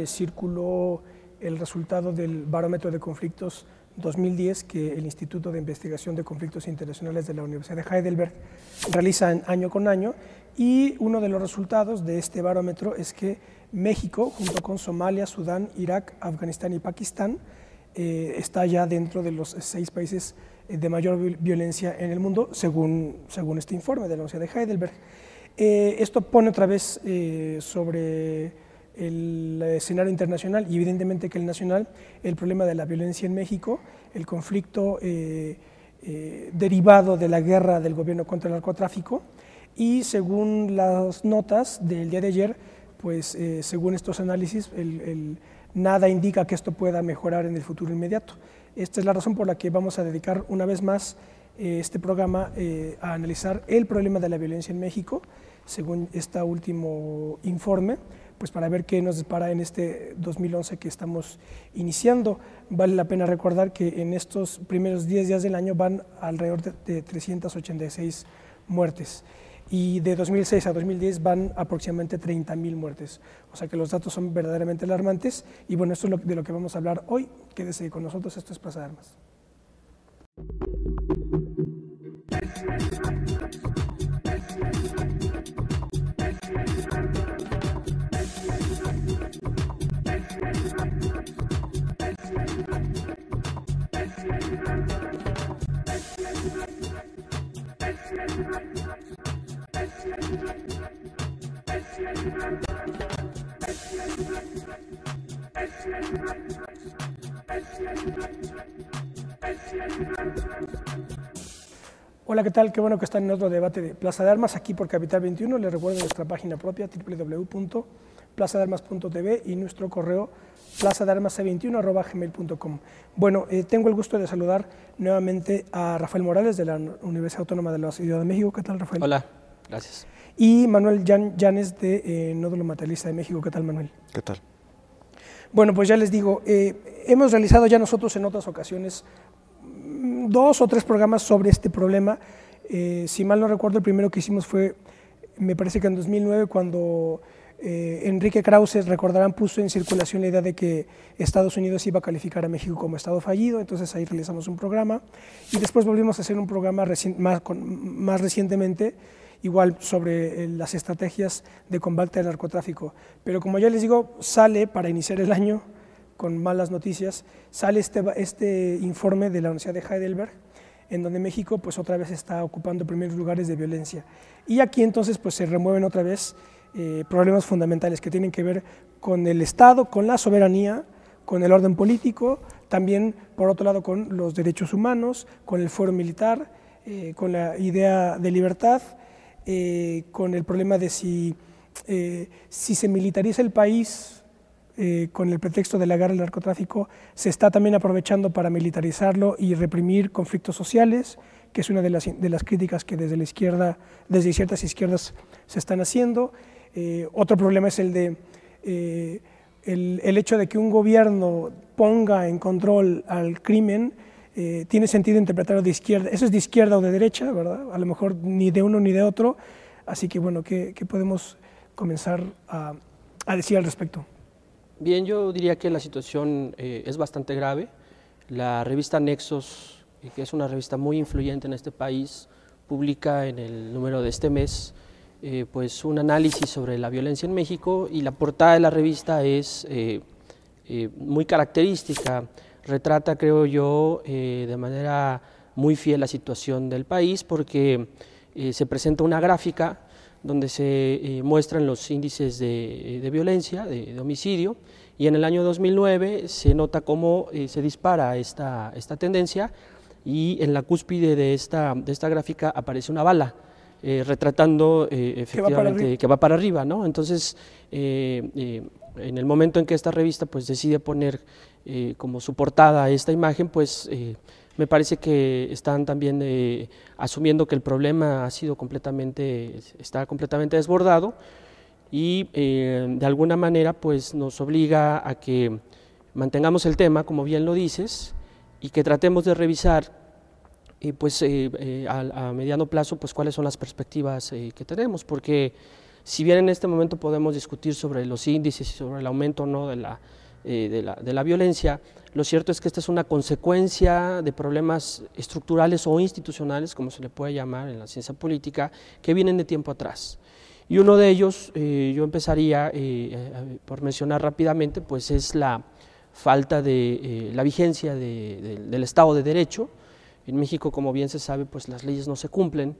Circuló el resultado del Barómetro de Conflictos 2010 que el Instituto de Investigación de Conflictos Internacionales de la Universidad de Heidelberg realiza año con año, y uno de los resultados de este barómetro es que México, junto con Somalia, Sudán, Irak, Afganistán y Pakistán, está ya dentro de los 6 países de mayor violencia en el mundo, según este informe de la Universidad de Heidelberg. Esto pone otra vez sobre el escenario internacional y evidentemente que el nacional, el problema de la violencia en México, el conflicto derivado de la guerra del gobierno contra el narcotráfico, y según las notas del día de ayer, pues según estos análisis, nada indica que esto pueda mejorar en el futuro inmediato. Esta es la razón por la que vamos a dedicar una vez más este programa a analizar el problema de la violencia en México, según este último informe, pues para ver qué nos depara en este 2011 que estamos iniciando. Vale la pena recordar que en estos primeros 10 días del año van alrededor de 386 muertes, y de 2006 a 2010 van aproximadamente 30,000 muertes. O sea que los datos son verdaderamente alarmantes, y bueno, esto es de lo que vamos a hablar hoy. Quédese con nosotros, esto es Plaza de Armas. Hola, ¿qué tal? Qué bueno que están en otro debate de Plaza de Armas, aquí por Capital 21. Les recuerdo nuestra página propia, www.plazadearmas.tv, y nuestro correo plazadearmas21@gmail.com. Bueno, tengo el gusto de saludar nuevamente a Rafael Morales de la Universidad Autónoma de la Ciudad de México. ¿Qué tal, Rafael? Hola, gracias. Y Manuel Llanes de Nódulo Materialista de México. ¿Qué tal, Manuel? ¿Qué tal? Bueno, pues ya les digo, hemos realizado ya nosotros en otras ocasiones 2 o 3 programas sobre este problema. Si mal no recuerdo, el primero que hicimos fue, me parece que en 2009, cuando Enrique Krause, recordarán, puso en circulación la idea de que Estados Unidos iba a calificar a México como Estado fallido. Entonces ahí realizamos un programa, y después volvimos a hacer un programa más recientemente, igual sobre las estrategias de combate al narcotráfico. Pero como ya les digo, sale para iniciar el año con malas noticias, sale este informe de la Universidad de Heidelberg, en donde México pues otra vez está ocupando primeros lugares de violencia. Y aquí entonces pues se remueven otra vez problemas fundamentales que tienen que ver con el Estado, con la soberanía, con el orden político, también por otro lado con los derechos humanos, con el fuero militar, con la idea de libertad, con el problema de si se militariza el país con el pretexto de la guerra al narcotráfico, se está también aprovechando para militarizarlo y reprimir conflictos sociales, que es una de las críticas que desde la izquierda, desde ciertas izquierdas se están haciendo. Otro problema es el hecho de que un gobierno ponga en control al crimen. Tiene sentido interpretarlo de izquierda, eso es de izquierda o de derecha, ¿verdad? A lo mejor ni de uno ni de otro. Así que bueno, ¿qué podemos comenzar a decir al respecto? Bien, yo diría que la situación es bastante grave. La revista Nexos, que es una revista muy influyente en este país, publica en el número de este mes pues un análisis sobre la violencia en México, y la portada de la revista es muy característica. Retrata, creo yo, de manera muy fiel la situación del país, porque se presenta una gráfica donde se muestran los índices de violencia, de homicidio, y en el año 2009 se nota cómo se dispara esta tendencia, y en la cúspide de esta gráfica aparece una bala, retratando efectivamente que va para arriba, ¿no? Entonces, en el momento en que esta revista pues decide poner como su portada esta imagen, pues me parece que están también asumiendo que el problema está completamente desbordado, y de alguna manera pues nos obliga a que mantengamos el tema, como bien lo dices, y que tratemos de revisar a mediano plazo pues cuáles son las perspectivas que tenemos, porque Si bien en este momento podemos discutir sobre los índices y sobre el aumento o no de la violencia, lo cierto es que esta es una consecuencia de problemas estructurales o institucionales, como se le puede llamar en la ciencia política, que vienen de tiempo atrás. Y uno de ellos, yo empezaría por mencionar rápidamente, pues es la falta de la vigencia del Estado de Derecho. En México, como bien se sabe, pues las leyes no se cumplen,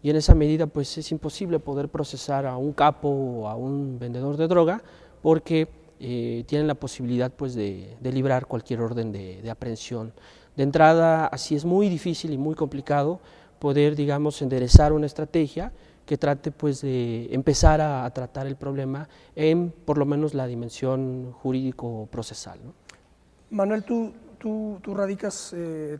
y en esa medida pues es imposible poder procesar a un capo o a un vendedor de droga, porque tienen la posibilidad pues de librar cualquier orden de aprehensión. De entrada, así es muy difícil y muy complicado poder, digamos, enderezar una estrategia que trate pues de empezar a tratar el problema en por lo menos la dimensión jurídico-procesal, ¿no? Manuel, tú radicas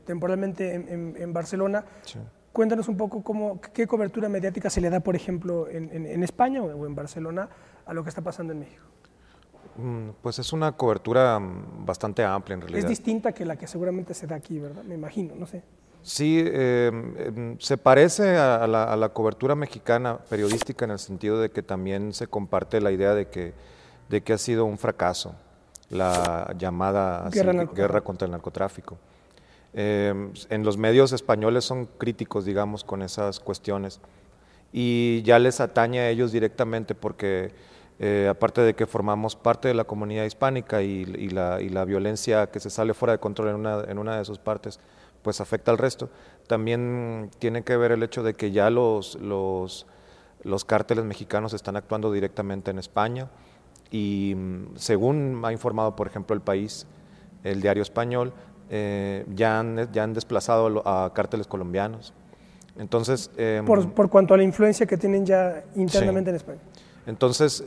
temporalmente en Barcelona. Sí. Cuéntanos un poco qué cobertura mediática se le da, por ejemplo, en España o en Barcelona a lo que está pasando en México. Pues es una cobertura bastante amplia en realidad. Es distinta que la que seguramente se da aquí, ¿verdad? Me imagino, no sé. Sí, se parece a la cobertura mexicana periodística en el sentido de que también se comparte la idea de que ha sido un fracaso la llamada guerra contra el narcotráfico. En los medios españoles son críticos, digamos, con esas cuestiones, y ya les atañe a ellos directamente porque aparte de que formamos parte de la comunidad hispánica y la violencia que se sale fuera de control en una de sus partes pues afecta al resto, también tiene que ver el hecho de que ya los cárteles mexicanos están actuando directamente en España, y según ha informado, por ejemplo, El País, el diario español, ya han desplazado a cárteles colombianos. Entonces, por cuanto a la influencia que tienen ya internamente, sí, en España. Entonces,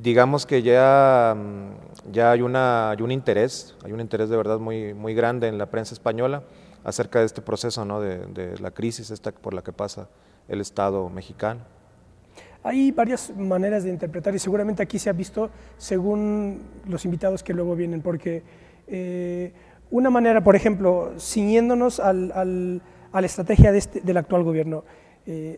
digamos que ya hay un interés de verdad muy grande en la prensa española acerca de este proceso, ¿no? de la crisis esta por la que pasa el Estado mexicano. Hay varias maneras de interpretar, y seguramente aquí se ha visto según los invitados que luego vienen, porque una manera, por ejemplo, ciñéndonos a la estrategia del actual gobierno,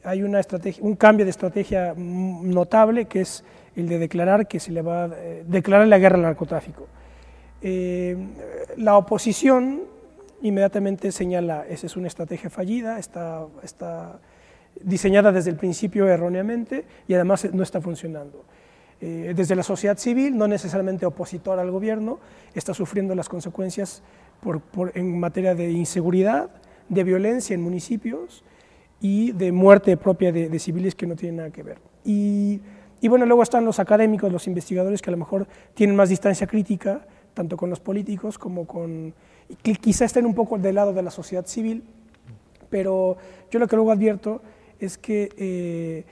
hay un cambio de estrategia notable, que es el de declarar que se le va a declarar la guerra al narcotráfico. La oposición inmediatamente señala, esa es una estrategia fallida, está diseñada desde el principio erróneamente y además no está funcionando. Desde la sociedad civil, no necesariamente opositora al gobierno, está sufriendo las consecuencias en materia de inseguridad, de violencia en municipios y de muerte propia de civiles que no tienen nada que ver. Y bueno, luego están los académicos, los investigadores, que a lo mejor tienen más distancia crítica, tanto con los políticos como que quizá estén un poco del lado de la sociedad civil, pero yo lo que luego advierto es que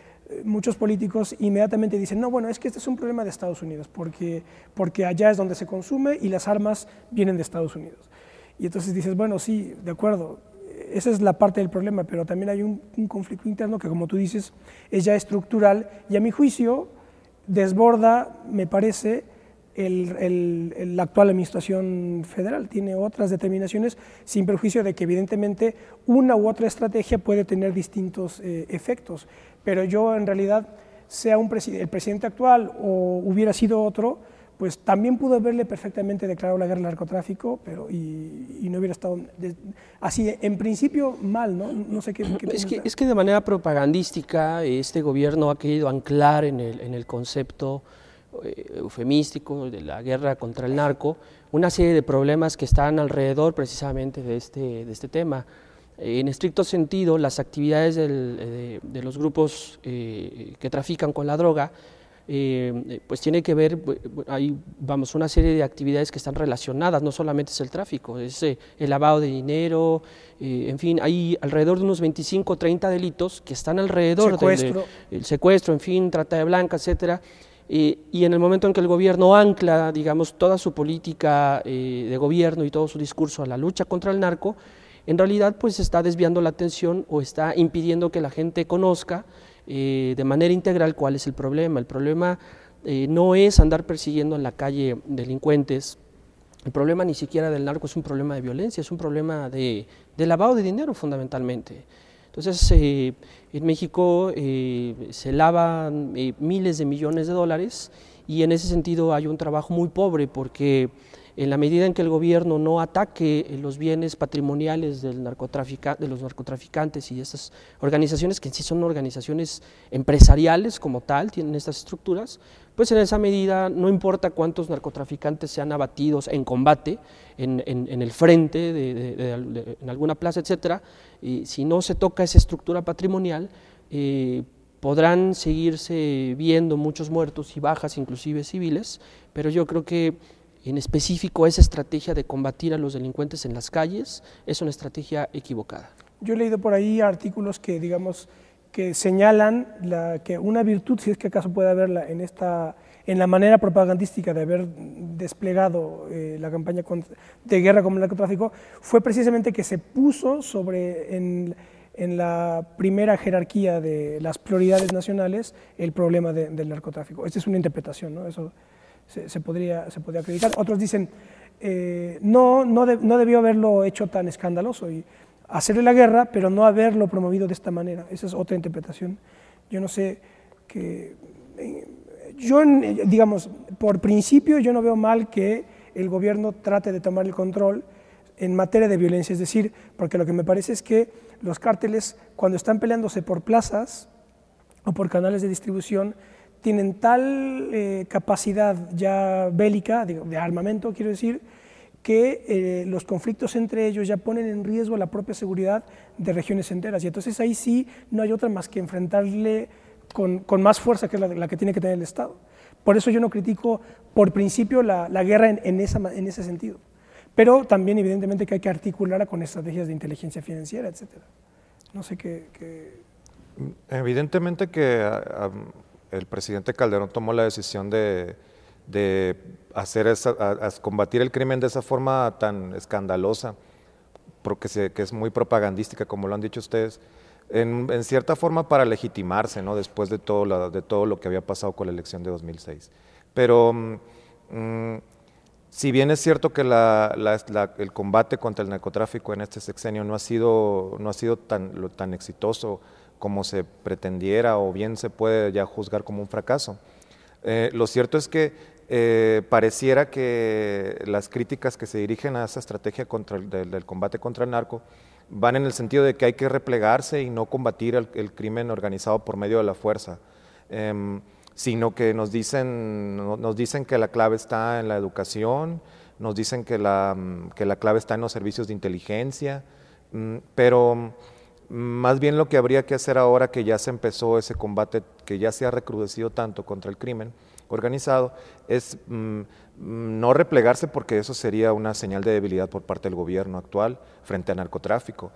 muchos políticos inmediatamente dicen, no, bueno, es que este es un problema de Estados Unidos, porque allá es donde se consume y las armas vienen de Estados Unidos. Y entonces dices, bueno, sí, de acuerdo, esa es la parte del problema, pero también hay un conflicto interno que, como tú dices, es ya estructural y a mi juicio desborda, me parece, la actual administración federal. Tiene otras determinaciones, sin perjuicio de que evidentemente una u otra estrategia puede tener distintos efectos, pero yo en realidad, sea el presidente actual o hubiera sido otro, pues también pudo haberle perfectamente declarado la guerra al narcotráfico, pero y no hubiera estado así, en principio, mal, ¿no? No sé qué es que de manera propagandística este gobierno ha querido anclar en el concepto eufemístico de la guerra contra el narco una serie de problemas que están alrededor precisamente de este tema. En estricto sentido, las actividades de los grupos que trafican con la droga pues tiene que ver, hay una serie de actividades que están relacionadas, no solamente es el tráfico, es el lavado de dinero, en fin, hay alrededor de unos 25 o 30 delitos que están alrededor del secuestro, en fin, trata de blancas, etcétera. Y en el momento en que el gobierno ancla, digamos, toda su política de gobierno y todo su discurso a la lucha contra el narco, en realidad pues está desviando la atención o está impidiendo que la gente conozca de manera integral cuál es el problema. El problema no es andar persiguiendo en la calle delincuentes, el problema ni siquiera del narco es un problema de violencia, es un problema de lavado de dinero fundamentalmente. Entonces, en México se lavan miles de millones de dólares y en ese sentido hay un trabajo muy pobre porque en la medida en que el gobierno no ataque los bienes patrimoniales de los narcotraficantes y de estas organizaciones, que en sí son organizaciones empresariales como tal, tienen estas estructuras, pues en esa medida no importa cuántos narcotraficantes sean abatidos en combate, en el frente, en alguna plaza, etcétera, si no se toca esa estructura patrimonial, podrán seguirse viendo muchos muertos y bajas, inclusive civiles, pero yo creo que en específico esa estrategia de combatir a los delincuentes en las calles es una estrategia equivocada. Yo he leído por ahí artículos que, digamos, que señalan que una virtud, si es que acaso puede haberla, en la manera propagandística de haber desplegado la campaña de guerra contra el narcotráfico, fue precisamente que se puso en la primera jerarquía de las prioridades nacionales el problema del narcotráfico. Esta es una interpretación, ¿no? Eso se podría acreditar. Otros dicen, no debió haberlo hecho tan escandaloso y hacerle la guerra, pero no haberlo promovido de esta manera. Esa es otra interpretación. Yo no sé digamos, por principio yo no veo mal que el gobierno trate de tomar el control en materia de violencia, es decir, porque lo que me parece es que los cárteles, cuando están peleándose por plazas o por canales de distribución, tienen tal capacidad ya bélica, de armamento, quiero decir, que los conflictos entre ellos ya ponen en riesgo la propia seguridad de regiones enteras. Y entonces ahí sí no hay otra más que enfrentarle con más fuerza que la que tiene que tener el Estado. Por eso yo no critico por principio la guerra en ese sentido. Pero también evidentemente que hay que articularla con estrategias de inteligencia financiera, etc. No sé qué... Evidentemente que el presidente Calderón tomó la decisión de combatir el crimen de esa forma tan escandalosa, porque que es muy propagandística, como lo han dicho ustedes, en cierta forma para legitimarse, ¿no? Después de todo lo que había pasado con la elección de 2006. Pero si bien es cierto que el combate contra el narcotráfico en este sexenio no ha sido tan exitoso como se pretendiera, o bien se puede ya juzgar como un fracaso, lo cierto es que pareciera que las críticas que se dirigen a esa estrategia del combate contra el narco van en el sentido de que hay que replegarse y no combatir el crimen organizado por medio de la fuerza, sino que nos dicen que la clave está en la educación, nos dicen que la clave está en los servicios de inteligencia, pero más bien lo que habría que hacer ahora que ya se empezó ese combate, que ya se ha recrudecido tanto contra el crimen organizado, es no replegarse, porque eso sería una señal de debilidad por parte del gobierno actual frente al narcotráfico,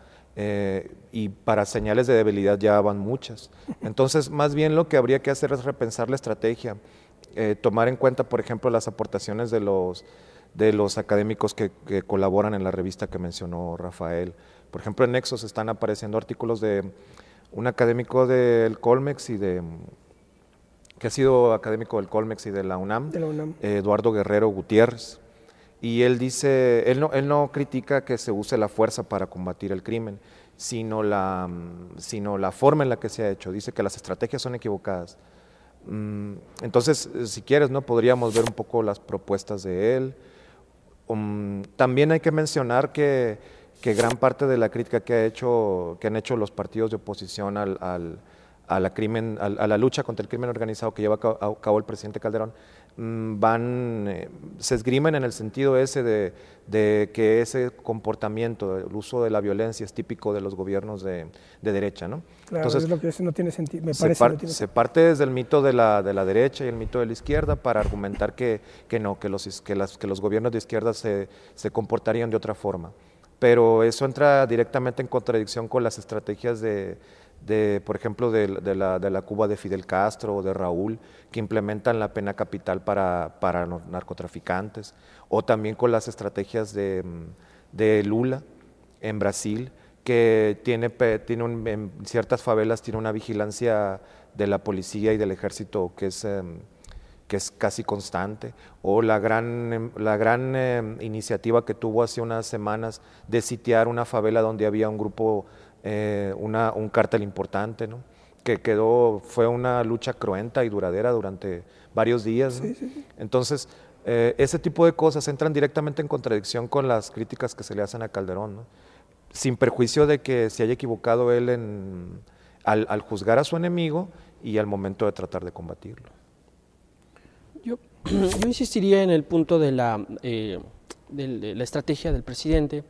y para señales de debilidad ya van muchas. Entonces, más bien lo que habría que hacer es repensar la estrategia, tomar en cuenta, por ejemplo, las aportaciones de los académicos que colaboran en la revista que mencionó Rafael. Por ejemplo, en Nexos están apareciendo artículos de un académico del Colmex que ha sido académico del Colmex y de la UNAM, Eduardo Guerrero Gutiérrez, y él dice, él no critica que se use la fuerza para combatir el crimen, sino la forma en la que se ha hecho. Dice que las estrategias son equivocadas. Entonces, si quieres, ¿no?, podríamos ver un poco las propuestas de él. También hay que mencionar que gran parte de la crítica que han hecho los partidos de oposición a la lucha contra el crimen organizado que lleva a cabo el presidente Calderón, se esgrimen en el sentido ese de que ese comportamiento, el uso de la violencia es típico de los gobiernos de derecha, ¿no? Claro, entonces, es lo que eso no tiene sentido, me parece. Se parte desde el mito de la derecha y el mito de la izquierda para argumentar que los gobiernos de izquierda se comportarían de otra forma. Pero eso entra directamente en contradicción con las estrategias por ejemplo, de la Cuba de Fidel Castro o de Raúl, que implementan la pena capital para los narcotraficantes, o también con las estrategias de Lula en Brasil, que en ciertas favelas tiene una vigilancia de la policía y del ejército que es casi constante, o la gran iniciativa que tuvo hace unas semanas de sitiar una favela donde había un grupo un cártel importante, ¿no? Que fue una lucha cruenta y duradera durante varios días, ¿no? Sí, sí. Entonces, ese tipo de cosas entran directamente en contradicción con las críticas que se le hacen a Calderón, ¿no? Sin perjuicio de que se haya equivocado él al juzgar a su enemigo y al momento de tratar de combatirlo. Yo insistiría en el punto de la estrategia del presidente.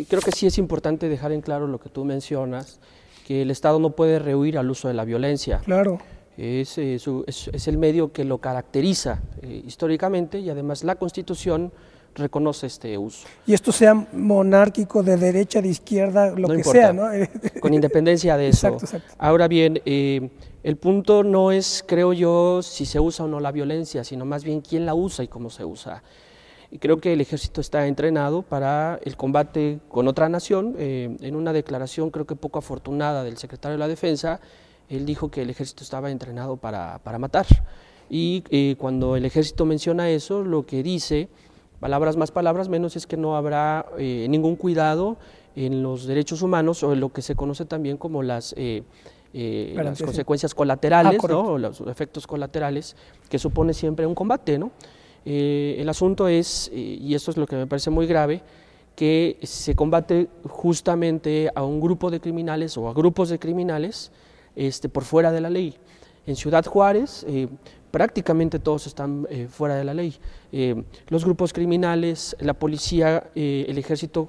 Creo que sí es importante dejar en claro lo que tú mencionas, que el Estado no puede rehuir al uso de la violencia. Claro. Es el medio que lo caracteriza históricamente, y además la Constitución reconoce este uso. Y esto sea monárquico, de derecha, de izquierda, lo No que importa, sea, ¿no? con independencia de eso. Exacto, exacto. Ahora bien, el punto no es, creo yo, si se usa o no la violencia, sino más bien quién la usa y cómo se usa. Y creo que el ejército está entrenado para el combate con otra nación. En una declaración creo que poco afortunada del secretario de la Defensa, él dijo que el ejército estaba entrenado para matar. Y cuando el ejército menciona eso, lo que dice, palabras más, palabras menos, es que no habrá ningún cuidado en los derechos humanos, o en lo que se conoce también como las consecuencias colaterales, ¿no? O los efectos colaterales que supone siempre un combate, ¿no? El asunto es, y esto es lo que me parece muy grave, que se combate justamente a un grupo de criminales o a grupos de criminales por fuera de la ley. En Ciudad Juárez prácticamente todos están fuera de la ley. Los grupos criminales, la policía, el ejército,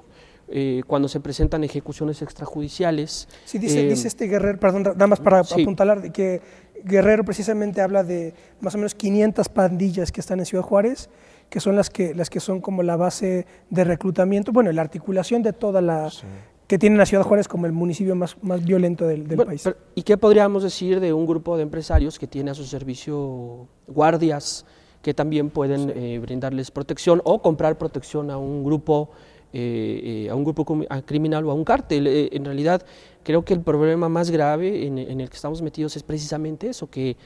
cuando se presentan ejecuciones extrajudiciales. Sí, dice Guerrero, perdón, nada más para sí. apuntalar, de que Guerrero precisamente habla de más o menos 500 pandillas que están en Ciudad Juárez, que son las que son como la base de reclutamiento, bueno, la articulación de toda la... Sí. Que tienen a Ciudad Juárez como el municipio más violento del país. ¿Y qué podríamos decir de un grupo de empresarios que tiene a su servicio guardias que también pueden brindarles protección o comprar protección a un grupo criminal o a un cártel? En realidad, creo que el problema más grave en el que estamos metidos es precisamente eso, que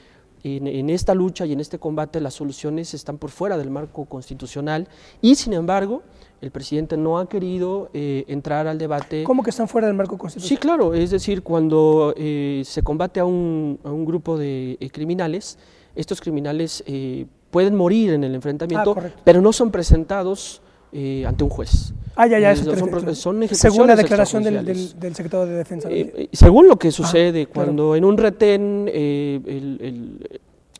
en esta lucha y en este combate las soluciones están por fuera del marco constitucional, y sin embargo el presidente no ha querido entrar al debate. ¿Cómo que están fuera del marco constitucional? Sí, claro, es decir, cuando se combate a un grupo de criminales, estos criminales pueden morir en el enfrentamiento, pero no son presentados ante un juez. Son ejecuciones según la declaración del secretario de Defensa. Según lo que sucede cuando en un retén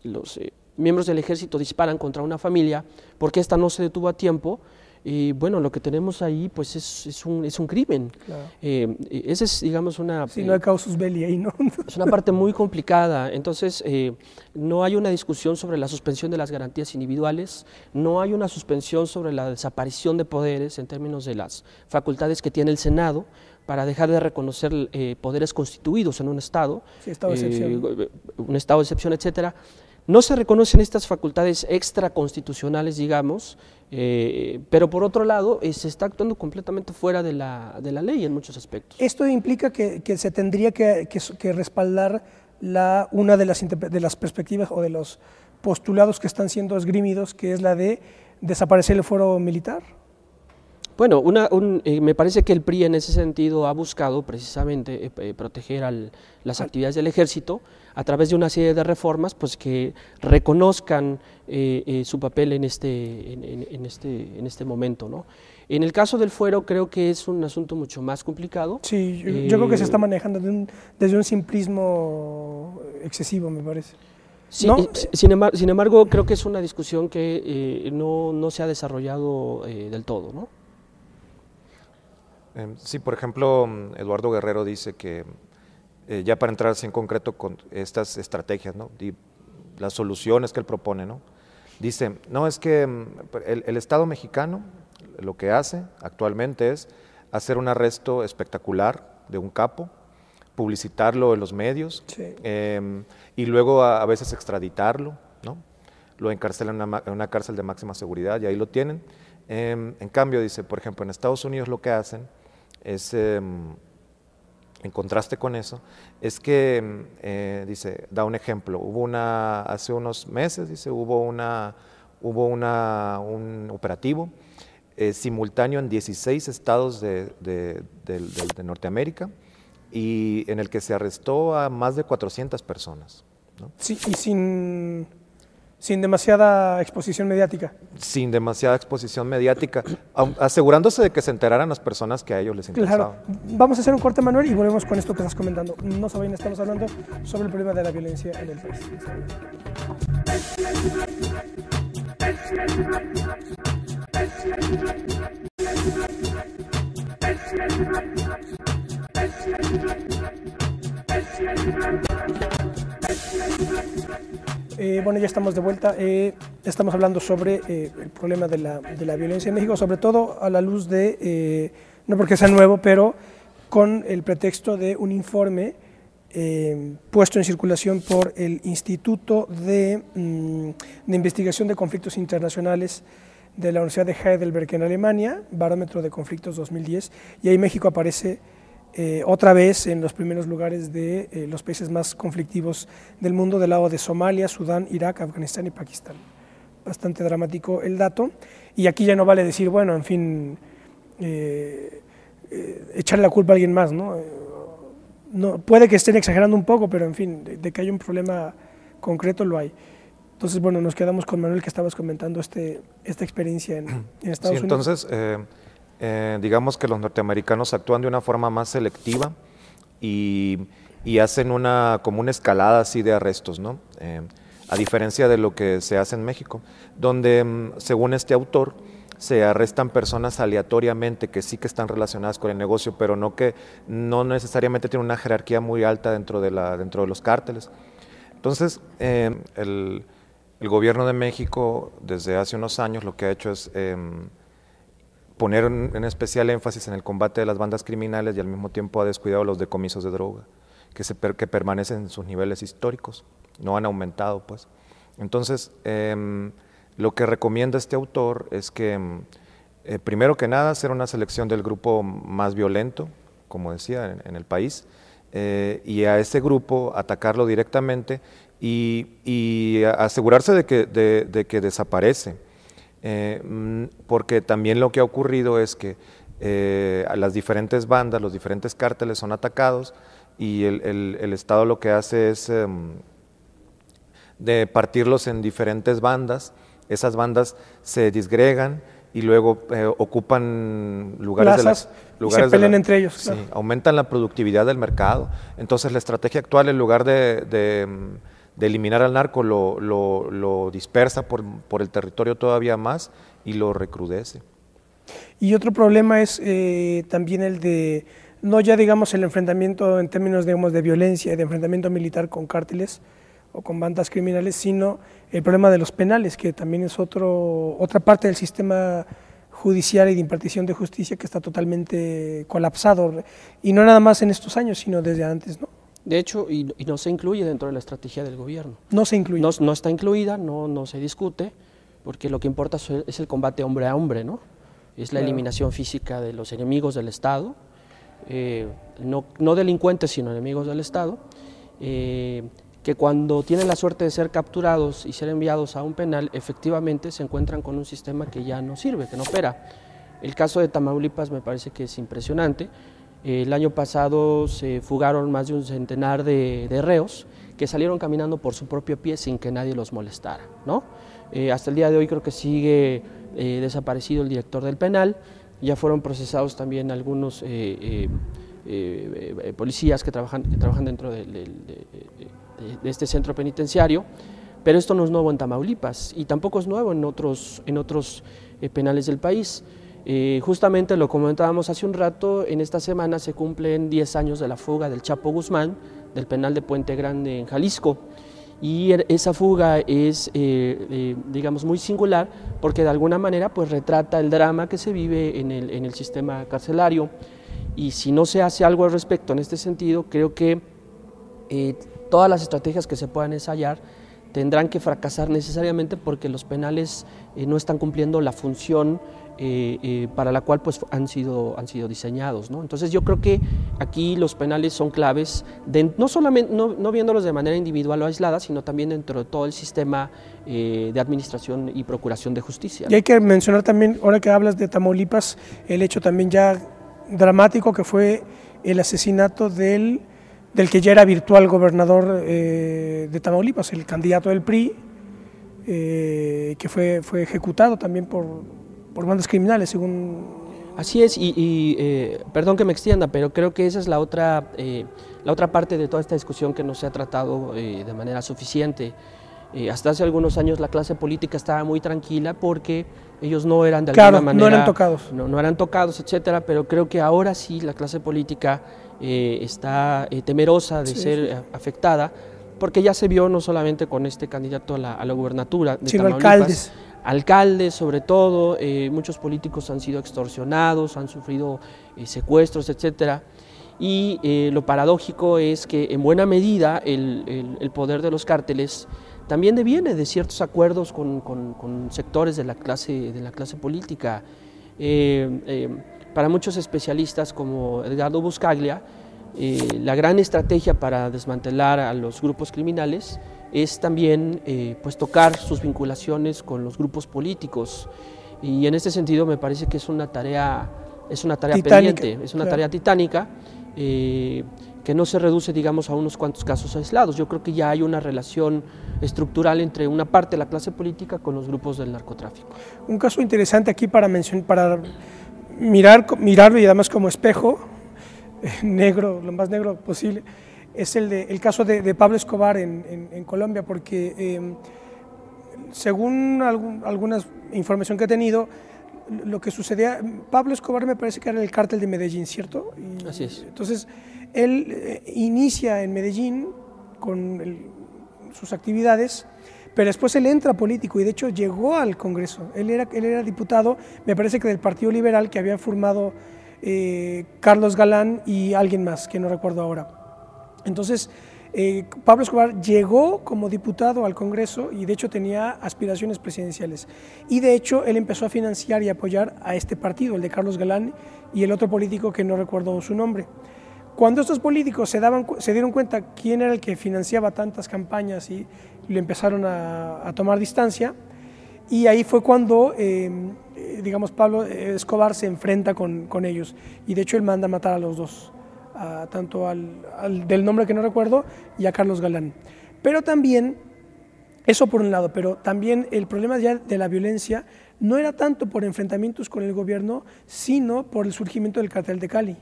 los miembros del ejército disparan contra una familia porque ésta no se detuvo a tiempo, bueno, lo que tenemos ahí pues es un crimen. Claro. Esa es, digamos, una... Sí, no hay causus belli ahí, ¿no? Es una parte muy complicada. Entonces, no hay una discusión sobre la suspensión de las garantías individuales, no hay una suspensión sobre la desaparición de poderes en términos de las facultades que tiene el Senado para dejar de reconocer poderes constituidos en un Estado, sí, estado de excepción. Un estado de excepción, etcétera. No se reconocen estas facultades extraconstitucionales, digamos, pero por otro lado se está actuando completamente fuera de la ley en muchos aspectos. Esto implica que se tendría que respaldar una de las perspectivas o de los postulados que están siendo esgrimidos, que es la de desaparecer el fuero militar. Bueno, me parece que el PRI en ese sentido ha buscado precisamente proteger las actividades del ejército a través de una serie de reformas pues que reconozcan su papel en este momento, ¿no? En el caso del fuero creo que es un asunto mucho más complicado. Sí, yo creo que se está manejando desde un simplismo excesivo, me parece. Sí, ¿no? Sin embargo, creo que es una discusión que no se ha desarrollado del todo, ¿no? Sí, por ejemplo, Eduardo Guerrero dice que ya para entrar así en concreto con estas estrategias, ¿no? Y las soluciones que él propone, ¿no? Dice, no, es que el Estado mexicano lo que hace actualmente es hacer un arresto espectacular de un capo, publicitarlo en los medios, sí. Y luego a veces extraditarlo, ¿no? Lo encarcelan en una cárcel de máxima seguridad y ahí lo tienen. En cambio, dice, por ejemplo, en Estados Unidos lo que hacen es, en contraste con eso, es que, dice, da un ejemplo, hace unos meses, dice, hubo un operativo simultáneo en 16 estados de Norteamérica, y en el que se arrestó a más de 400 personas, ¿no? Sí, y sin demasiada exposición mediática. Sin demasiada exposición mediática, asegurándose de que se enteraran las personas que a ellos les interesaba. Claro. Vamos a hacer un corte, Manuel, y volvemos con esto que estás comentando. No se vayan, estamos hablando sobre el problema de la violencia en el país. Bueno, ya estamos de vuelta. Estamos hablando sobre el problema de la violencia en México, sobre todo a la luz de, no porque sea nuevo, pero con el pretexto de un informe puesto en circulación por el Instituto de Investigación de Conflictos Internacionales de la Universidad de Heidelberg en Alemania, Barómetro de Conflictos 2010, y ahí México aparece otra vez en los primeros lugares de los países más conflictivos del mundo, del lado de Somalia, Sudán, Irak, Afganistán y Pakistán. Bastante dramático el dato, y aquí ya no vale decir, bueno, en fin, echarle la culpa a alguien más, ¿no? No, puede que estén exagerando un poco, pero en fin, de que hay un problema concreto lo hay. Entonces, bueno, nos quedamos con Manuel, que estabas comentando esta experiencia en Estados Unidos. Entonces, digamos que los norteamericanos actúan de una forma más selectiva y hacen como una escalada así de arrestos, ¿no? A diferencia de lo que se hace en México, donde, según este autor, se arrestan personas aleatoriamente que sí que están relacionadas con el negocio, pero no necesariamente tienen una jerarquía muy alta dentro de los cárteles. Entonces, el gobierno de México, desde hace unos años, lo que ha hecho es poner en especial énfasis en el combate de las bandas criminales y al mismo tiempo ha descuidado los decomisos de droga, que permanecen en sus niveles históricos, no han aumentado, pues. Entonces, lo que recomienda este autor es que, primero que nada, hacer una selección del grupo más violento, como decía, en el país, y a ese grupo atacarlo directamente y asegurarse de que desaparece. Porque también lo que ha ocurrido es que las diferentes bandas, los diferentes cárteles son atacados y el Estado lo que hace es de partirlos en diferentes bandas. Esas bandas se disgregan y luego ocupan lugares se pelean entre ellos. Sí, claro. Aumentan la productividad del mercado. Entonces la estrategia actual, en lugar de eliminar al narco, lo dispersa por el territorio todavía más y lo recrudece. Y otro problema es también el de, no ya digamos el enfrentamiento en términos digamos de violencia, de enfrentamiento militar con cárteles o con bandas criminales, sino el problema de los penales, que también es otra parte del sistema judicial y de impartición de justicia que está totalmente colapsado, y no nada más en estos años, sino desde antes, ¿no? De hecho, y no se incluye dentro de la estrategia del gobierno. No se incluye. No está incluida, no se discute, porque lo que importa es el combate hombre a hombre, ¿no? Es la eliminación física de los enemigos del Estado, no delincuentes, sino enemigos del Estado, que cuando tienen la suerte de ser capturados y ser enviados a un penal, efectivamente se encuentran con un sistema que ya no sirve, que no opera. El caso de Tamaulipas me parece que es impresionante. El año pasado se fugaron más de un centenar de reos que salieron caminando por su propio pie sin que nadie los molestara, ¿no? Hasta el día de hoy creo que sigue desaparecido el director del penal, ya fueron procesados también algunos policías que trabajan dentro de este centro penitenciario, pero esto no es nuevo en Tamaulipas y tampoco es nuevo en otros penales del país. Justamente lo comentábamos hace un rato, en esta semana se cumplen 10 años de la fuga del Chapo Guzmán, del penal de Puente Grande en Jalisco, y esa fuga es, digamos, muy singular porque de alguna manera pues retrata el drama que se vive en el sistema carcelario, y si no se hace algo al respecto en este sentido, creo que todas las estrategias que se puedan ensayar tendrán que fracasar necesariamente porque los penales no están cumpliendo la función para la cual pues, han sido diseñados, ¿no? Entonces yo creo que aquí los penales son claves, no solamente no viéndolos de manera individual o aislada, sino también dentro de todo el sistema de administración y procuración de justicia, ¿no? Y hay que mencionar también, ahora que hablas de Tamaulipas, el hecho también ya dramático que fue el asesinato del que ya era virtual gobernador de Tamaulipas, el candidato del PRI, que fue ejecutado también por bandas criminales, según... Así es, perdón que me extienda, pero creo que esa es la otra parte de toda esta discusión que no se ha tratado de manera suficiente. Hasta hace algunos años la clase política estaba muy tranquila porque ellos no eran de alguna manera... no eran tocados. No eran tocados, etcétera, pero creo que ahora sí la clase política está temerosa de ser afectada, porque ya se vio no solamente con este candidato a la gubernatura de sino Tamaulipas, alcaldes sobre todo, muchos políticos han sido extorsionados, han sufrido secuestros, etcétera. Y lo paradójico es que en buena medida el poder de los cárteles también deviene de ciertos acuerdos con sectores de la clase política. Para muchos especialistas como Edgardo Buscaglia, la gran estrategia para desmantelar a los grupos criminales es también pues tocar sus vinculaciones con los grupos políticos, y en este sentido me parece que es una tarea pendiente, es una tarea titánica, que no se reduce, digamos, a unos cuantos casos aislados. Yo creo que ya hay una relación estructural entre una parte de la clase política con los grupos del narcotráfico. Un caso interesante aquí para mirarlo y además como espejo, negro, lo más negro posible, es el caso de Pablo Escobar en Colombia, porque según alguna información que he tenido, lo que sucedía, Pablo Escobar me parece que era el cártel de Medellín, ¿cierto? Así es. Entonces, él inicia en Medellín con sus actividades, pero después él entra político y de hecho llegó al Congreso. Él era diputado, me parece que del Partido Liberal, que había formado Carlos Galán y alguien más, que no recuerdo ahora. Entonces, Pablo Escobar llegó como diputado al Congreso y de hecho tenía aspiraciones presidenciales. Y de hecho él empezó a financiar y apoyar a este partido, el de Carlos Galán y el otro político que no recuerdo su nombre. Cuando estos políticos se dieron cuenta quién era el que financiaba tantas campañas y le empezaron a tomar distancia, y ahí fue cuando, digamos, Pablo Escobar se enfrenta con ellos, y de hecho él manda a matar a los dos, tanto al del nombre que no recuerdo y a Carlos Galán. Pero también, eso por un lado, pero también el problema ya de la violencia no era tanto por enfrentamientos con el gobierno, sino por el surgimiento del cartel de Cali,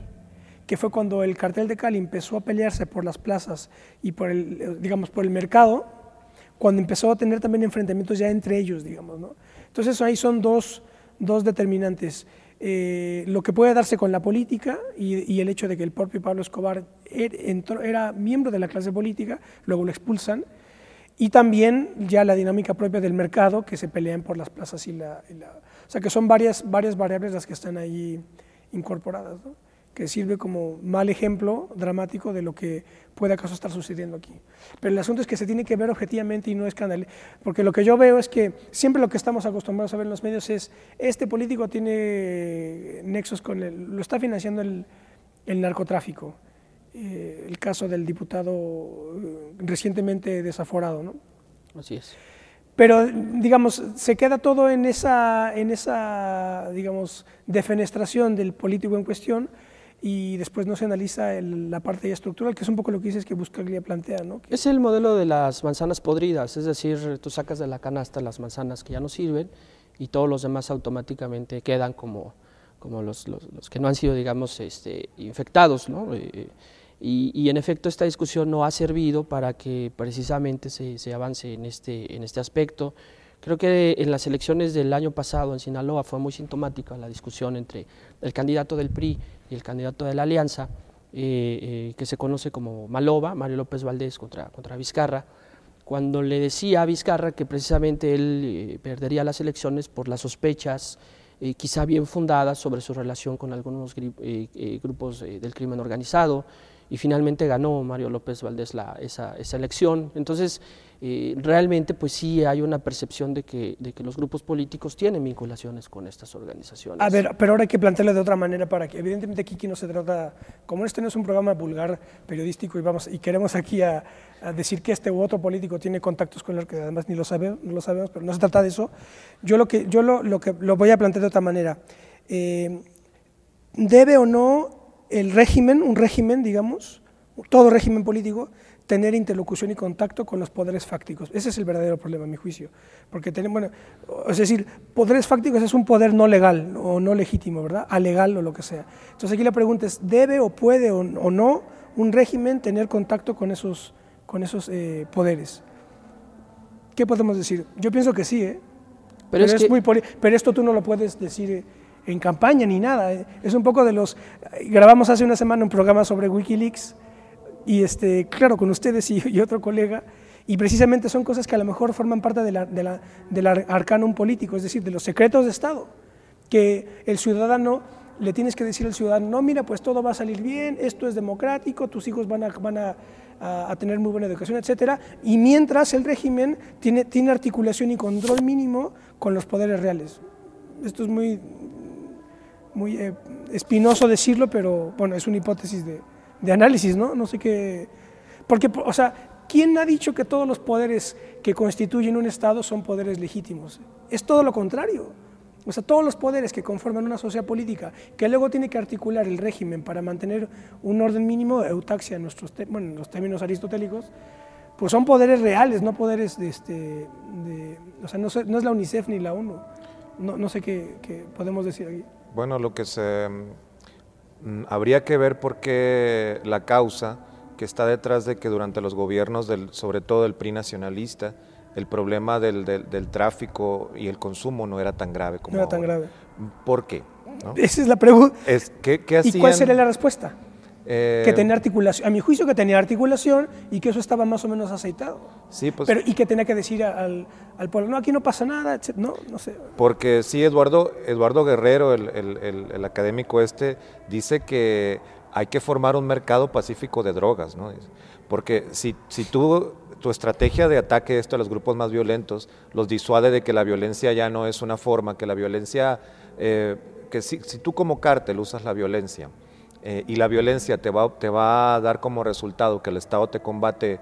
que fue cuando el cartel de Cali empezó a pelearse por las plazas y por el mercado, cuando empezó a tener también enfrentamientos ya entre ellos, digamos, ¿no? Entonces ahí son dos determinantes. Lo que puede darse con la política y el hecho de que el propio Pablo Escobar era miembro de la clase política, luego lo expulsan, y también ya la dinámica propia del mercado, que se pelean por las plazas o sea que son varias variables las que están ahí incorporadas, ¿no? Que sirve como mal ejemplo dramático de lo que puede acaso estar sucediendo aquí. Pero el asunto es que se tiene que ver objetivamente y no escandalizar, porque lo que yo veo es que siempre lo que estamos acostumbrados a ver en los medios es: este político tiene nexos lo está financiando el narcotráfico, el caso del diputado recientemente desaforado, ¿no? Así es. Pero, digamos, se queda todo en esa digamos, defenestración del político en cuestión, y después no se analiza la parte ya estructural, que es un poco lo que dices que Buscaglia plantea, ¿no? Es el modelo de las manzanas podridas, es decir, tú sacas de la canasta las manzanas que ya no sirven y todos los demás automáticamente quedan como los que no han sido, digamos, infectados, ¿no? Y en efecto esta discusión no ha servido para que precisamente se avance en este aspecto. Creo que en las elecciones del año pasado en Sinaloa fue muy sintomática la discusión entre el candidato del PRI y el candidato de la Alianza, que se conoce como Maloba, Mario López Valdés contra Vizcarra, cuando le decía a Vizcarra que precisamente él perdería las elecciones por las sospechas quizá bien fundadas sobre su relación con algunos grupos del crimen organizado, y finalmente ganó Mario López Valdés esa elección. Entonces, realmente pues sí hay una percepción de que los grupos políticos tienen vinculaciones con estas organizaciones. A ver, pero ahora hay que plantearlo de otra manera, para que evidentemente aquí no se trata, como este no es un programa vulgar periodístico y queremos aquí a decir que este u otro político tiene contactos con el que además no lo sabemos, pero no se trata de eso. Yo lo voy a plantear de otra manera. ¿Debe o no el régimen, un régimen, digamos, todo régimen político, tener interlocución y contacto con los poderes fácticos. Ese es el verdadero problema, a mi juicio. Porque bueno, es decir, poderes fácticos es un poder no legal o no legítimo, ¿verdad? Alegal o lo que sea. Entonces aquí la pregunta es, ¿debe o puede o no un régimen tener contacto con esos poderes? ¿Qué podemos decir? Yo pienso que sí, pero esto tú no lo puedes decir en campaña ni nada. Es un poco de los... Grabamos hace una semana un programa sobre Wikileaks y claro, con ustedes y otro colega, y precisamente son cosas que a lo mejor forman parte del arcanum político, es decir, de los secretos de Estado, que el ciudadano, le tienes que decir al ciudadano, no, mira, pues todo va a salir bien, esto es democrático, tus hijos van a tener muy buena educación, etcétera, y mientras el régimen tiene articulación y control mínimo con los poderes reales. Esto es muy espinoso decirlo, pero bueno, es una hipótesis de análisis, ¿no? No sé qué... Porque, o sea, ¿quién ha dicho que todos los poderes que constituyen un Estado son poderes legítimos? Es todo lo contrario. O sea, todos los poderes que conforman una sociedad política, que luego tiene que articular el régimen para mantener un orden mínimo, eutaxia en los términos aristotélicos, pues son poderes reales, no poderes o sea, no es la UNICEF ni la ONU. No sé qué podemos decir aquí. Bueno, lo que habría que ver por qué la causa que está detrás de que durante los gobiernos, sobre todo del PRI nacionalista, el problema del tráfico y el consumo no era tan grave como ahora. No era tan grave. ¿Por qué? ¿No? Esa es la pregunta. ¿Qué hacían? ¿Y cuál sería la respuesta? Que tenía articulación, a mi juicio que tenía articulación y que eso estaba más o menos aceitado. Sí, pues, y que tenía que decir al pueblo, no, aquí no pasa nada, etc. No sé. Porque sí, Eduardo Guerrero, el académico dice que hay que formar un mercado pacífico de drogas, ¿no? Porque si tu estrategia de ataque a los grupos más violentos los disuade de que la violencia ya no es una forma, que la violencia, que si tú como cártel usas la violencia, y la violencia te va a dar como resultado que el Estado te combate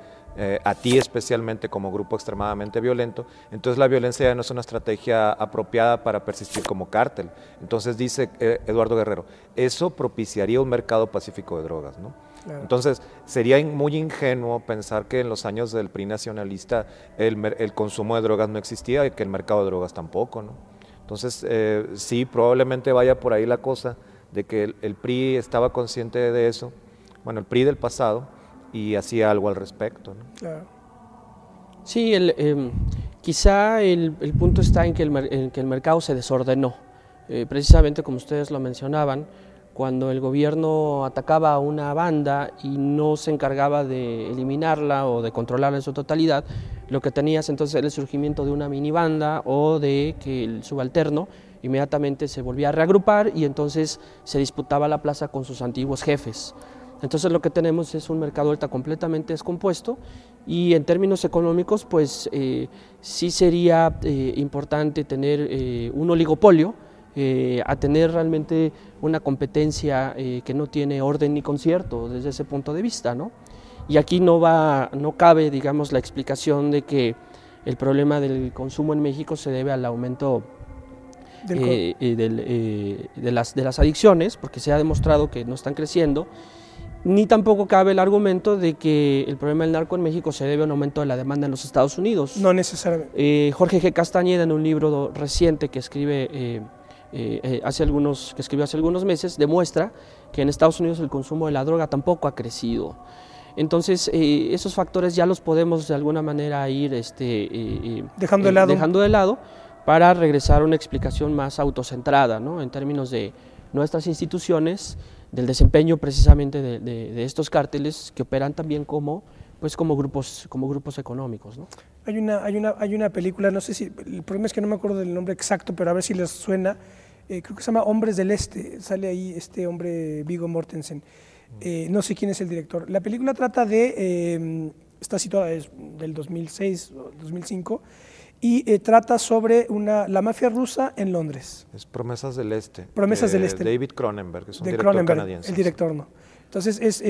a ti especialmente como grupo extremadamente violento, entonces la violencia ya no es una estrategia apropiada para persistir como cártel. Entonces dice Eduardo Guerrero, eso propiciaría un mercado pacífico de drogas, ¿no? Claro. Entonces sería muy ingenuo pensar que en los años del PRI nacionalista el consumo de drogas no existía y que el mercado de drogas tampoco, ¿no? Entonces sí, probablemente vaya por ahí la cosa, de que el PRI estaba consciente de eso, bueno, el PRI del pasado, y hacía algo al respecto, ¿no? Claro. Sí, quizá el punto está en que el mercado se desordenó, precisamente como ustedes lo mencionaban, cuando el gobierno atacaba a una banda y no se encargaba de eliminarla o de controlarla en su totalidad, lo que tenías entonces era el surgimiento de una mini banda o de que el subalterno inmediatamente se volvía a reagrupar y entonces se disputaba la plaza con sus antiguos jefes. Entonces lo que tenemos es un mercado ahorita completamente descompuesto y en términos económicos pues sí sería importante tener un oligopolio, a tener realmente una competencia que no tiene orden ni concierto desde ese punto de vista, ¿no? Y aquí no cabe, digamos, la explicación de que el problema del consumo en México se debe al aumento de las adicciones, porque se ha demostrado que no están creciendo, ni tampoco cabe el argumento de que el problema del narco en México se debe a un aumento de la demanda en los Estados Unidos. No necesariamente. Jorge G. Castañeda, en un libro reciente que escribió hace algunos meses, demuestra que en Estados Unidos el consumo de la droga tampoco ha crecido. Entonces, esos factores ya los podemos de alguna manera ir dejando de lado para regresar a una explicación más autocentrada, ¿no? En términos de nuestras instituciones, del desempeño precisamente de estos cárteles que operan también como grupos económicos, ¿no? Hay una película, no sé si, el problema es que no me acuerdo del nombre exacto, pero a ver si les suena, creo que se llama Hombres del Este, sale ahí este hombre Viggo Mortensen, no sé quién es el director. La película trata está situada del 2006 o 2005, y trata sobre la mafia rusa en Londres. Es Promesas del Este. Promesas del Este. David Cronenberg, es un director canadiense. El director, no. Entonces,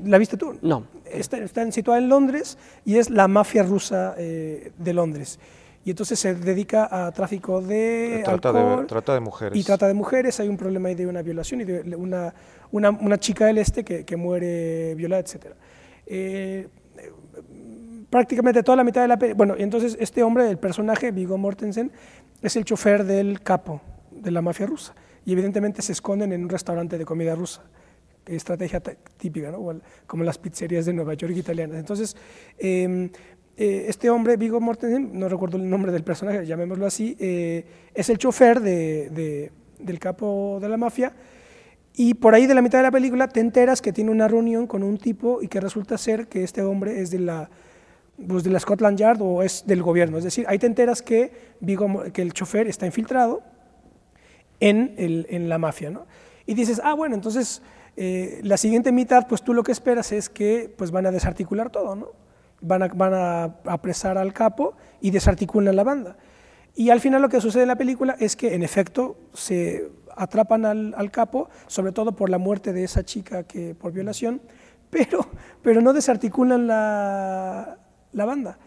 ¿la viste tú? No. Está situada en Londres y es la mafia rusa de Londres. y entonces se dedica a tráfico de alcohol. Trata de mujeres. Y trata de mujeres, hay un problema ahí de una violación y de una chica del este que muere violada, etc. Prácticamente toda la mitad de la película, bueno, entonces este hombre, el personaje, Viggo Mortensen, es el chofer del capo de la mafia rusa, y evidentemente se esconden en un restaurante de comida rusa, estrategia típica, ¿no? Como las pizzerías de Nueva York italianas. Entonces, este hombre, Viggo Mortensen, no recuerdo el nombre del personaje, llamémoslo así, es el chofer del capo de la mafia, y por ahí de la mitad de la película te enteras que tiene una reunión con un tipo y que resulta ser que este hombre es de la Scotland Yard o es del gobierno. Es decir, ahí te enteras que el chofer está infiltrado en la mafia, ¿no? Y dices, bueno, entonces la siguiente mitad, pues tú lo que esperas es que pues van a desarticular todo, ¿no? Van a apresar al capo y desarticulan la banda. Y al final lo que sucede en la película es que en efecto se atrapan al capo, sobre todo por la muerte de esa chica por violación, pero no desarticulan la banda.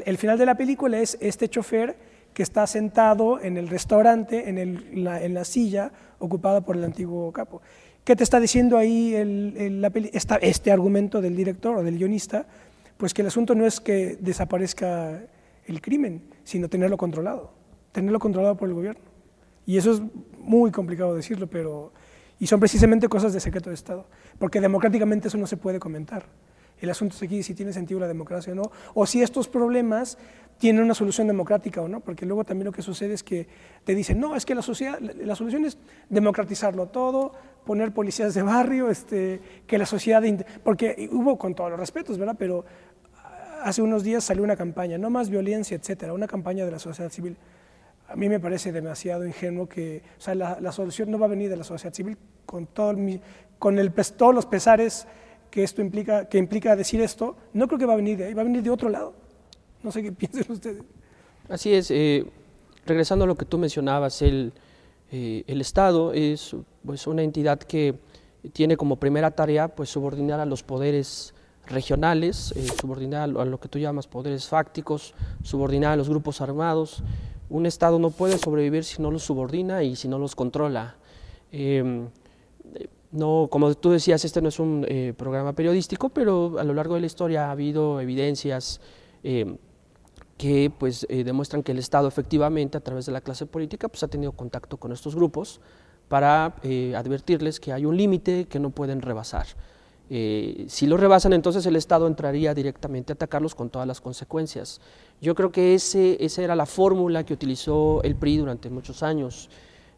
El final de la película es este chofer que está sentado en el restaurante, en la silla ocupada por el antiguo capo. ¿Qué te está diciendo ahí este argumento del director o del guionista? Pues que el asunto no es que desaparezca el crimen, sino tenerlo controlado por el gobierno. Y eso es muy complicado decirlo, y son precisamente cosas de secreto de Estado, porque democráticamente eso no se puede comentar. El asunto es aquí si tiene sentido la democracia o no, o si estos problemas tienen una solución democrática o no, porque luego también lo que sucede es que te dicen, no, es que la solución es democratizarlo todo, poner policías de barrio, que la sociedad, porque hubo, con todos los respetos, ¿verdad?, pero hace unos días salió una campaña, no más violencia, etcétera, una campaña de la sociedad civil. A mí me parece demasiado ingenuo o sea, la solución no va a venir de la sociedad civil con todos los pesares que implica decir esto. No creo que va a venir de ahí, va a venir de otro lado. No sé qué piensan ustedes. Así es, regresando a lo que tú mencionabas, el Estado es pues una entidad que tiene como primera tarea pues subordinar a los poderes regionales, subordinar a lo que tú llamas poderes fácticos, subordinar a los grupos armados. Un Estado no puede sobrevivir si no los subordina y si no los controla. No, como tú decías, este no es un programa periodístico, pero a lo largo de la historia ha habido evidencias que pues, demuestran que el Estado efectivamente, a través de la clase política, pues, ha tenido contacto con estos grupos para advertirles que hay un límite que no pueden rebasar. Si lo rebasan, entonces el Estado entraría directamente a atacarlos con todas las consecuencias. Yo creo que esa era la fórmula que utilizó el PRI durante muchos años.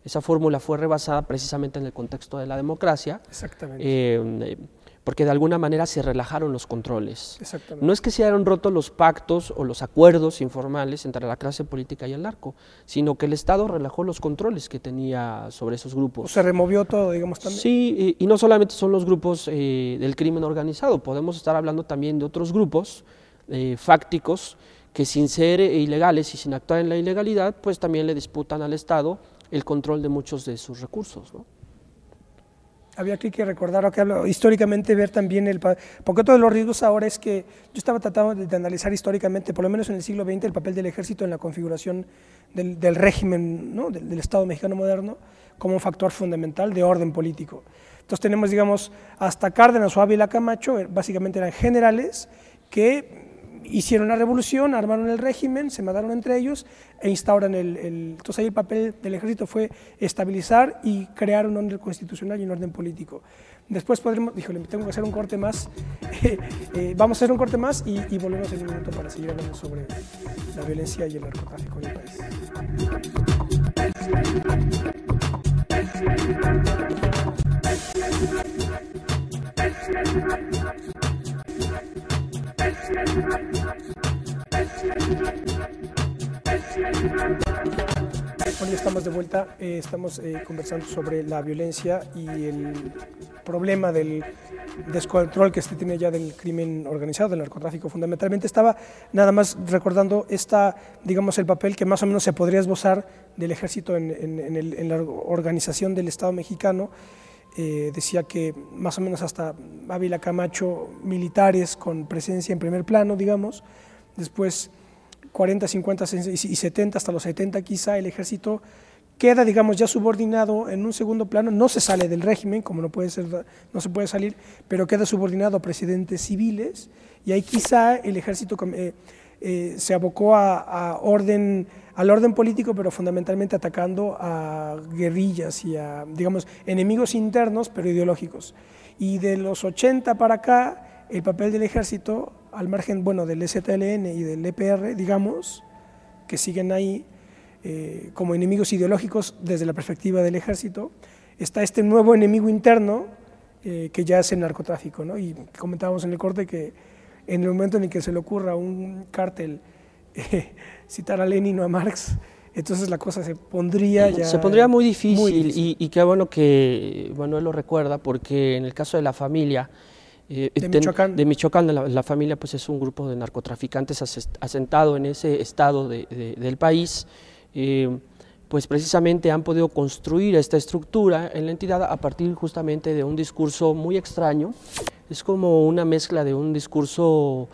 Esa fórmula fue rebasada precisamente en el contexto de la democracia. Exactamente. Porque de alguna manera se relajaron los controles. Exactamente. No es que se hayan roto los pactos o los acuerdos informales entre la clase política y el narco, sino que el Estado relajó los controles que tenía sobre esos grupos. O se removió todo, digamos, también. Sí, y no solamente son los grupos del crimen organizado, podemos estar hablando también de otros grupos fácticos que sin ser ilegales y sin actuar en la ilegalidad, pues también le disputan al Estado el control de muchos de sus recursos, ¿no? Había que recordar, históricamente ver también porque otro de los riesgos ahora es que yo estaba tratando de analizar históricamente, por lo menos en el siglo XX, el papel del ejército en la configuración del régimen, ¿no?, del Estado mexicano moderno, como un factor fundamental de orden político. Entonces tenemos, digamos, hasta Cárdenas o Ávila Camacho, básicamente eran generales que hicieron la revolución, armaron el régimen, se mataron entre ellos e instauran entonces ahí el papel del ejército fue estabilizar y crear un orden constitucional y un orden político. Después podremos, tengo que hacer un corte más, vamos a hacer un corte más y volvemos en un minuto para seguir hablando sobre la violencia y el narcotráfico en el país. Bueno, ya estamos de vuelta, estamos conversando sobre la violencia y el problema del descontrol que se tiene ya del crimen organizado, del narcotráfico. Fundamentalmente estaba nada más recordando digamos, el papel que más o menos se podría esbozar del ejército en la organización del Estado mexicano. Decía que más o menos hasta Ávila Camacho, militares con presencia en primer plano, digamos, después 40, 50 y 70, hasta los 70 quizá, el ejército queda, digamos, ya subordinado en un segundo plano, no se sale del régimen, como no se puede salir, pero queda subordinado a presidentes civiles, y ahí quizá el ejército se abocó al orden político, pero fundamentalmente atacando a guerrillas y a, digamos, enemigos internos, pero ideológicos. Y de los 80 para acá, el papel del ejército, al margen, bueno, del EZLN y del EPR, digamos, que siguen ahí como enemigos ideológicos desde la perspectiva del ejército, está este nuevo enemigo interno que ya es el narcotráfico, ¿no? Y comentábamos en el corte que en el momento en el que se le ocurra a un cártel citar a Lenin o a Marx, entonces la cosa se pondría ya... Se pondría muy difícil. Y qué bueno que Manuel lo recuerda, porque en el caso de la familia de Michoacán, la familia pues es un grupo de narcotraficantes asentado en ese estado del país, pues precisamente han podido construir esta estructura en la entidad a partir justamente de un discurso muy extraño. Es como una mezcla de un discurso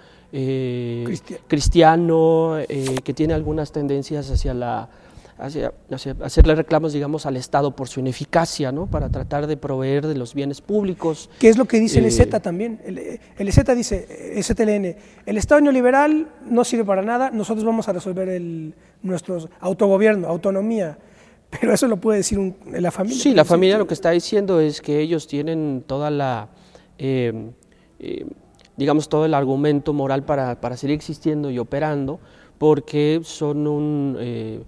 cristiano que tiene algunas tendencias hacia hacerle reclamos, digamos, al Estado por su ineficacia, ¿no? Para tratar de proveer de los bienes públicos. ¿Qué es lo que dice el EZ también? El EZ dice, EZLN, el Estado neoliberal no sirve para nada, nosotros vamos a resolver nuestro autogobierno, autonomía, pero eso lo puede decir la familia. Sí, la familia lo que está diciendo es que ellos tienen toda la... digamos, todo el argumento moral para seguir existiendo y operando, porque son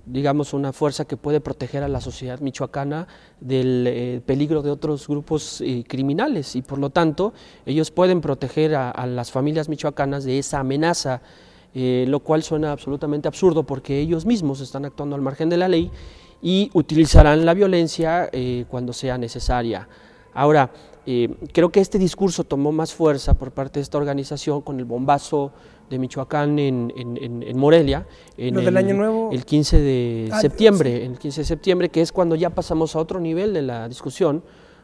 digamos, una fuerza que puede proteger a la sociedad michoacana del peligro de otros grupos criminales, y por lo tanto ellos pueden proteger a las familias michoacanas de esa amenaza, lo cual suena absolutamente absurdo porque ellos mismos están actuando al margen de la ley y utilizarán la violencia cuando sea necesaria. Ahora, creo que este discurso tomó más fuerza por parte de esta organización con el bombazo de Michoacán en Morelia, del Año Nuevo. El 15 de septiembre, sí. El 15 de septiembre, que es cuando ya pasamos a otro nivel de la discusión,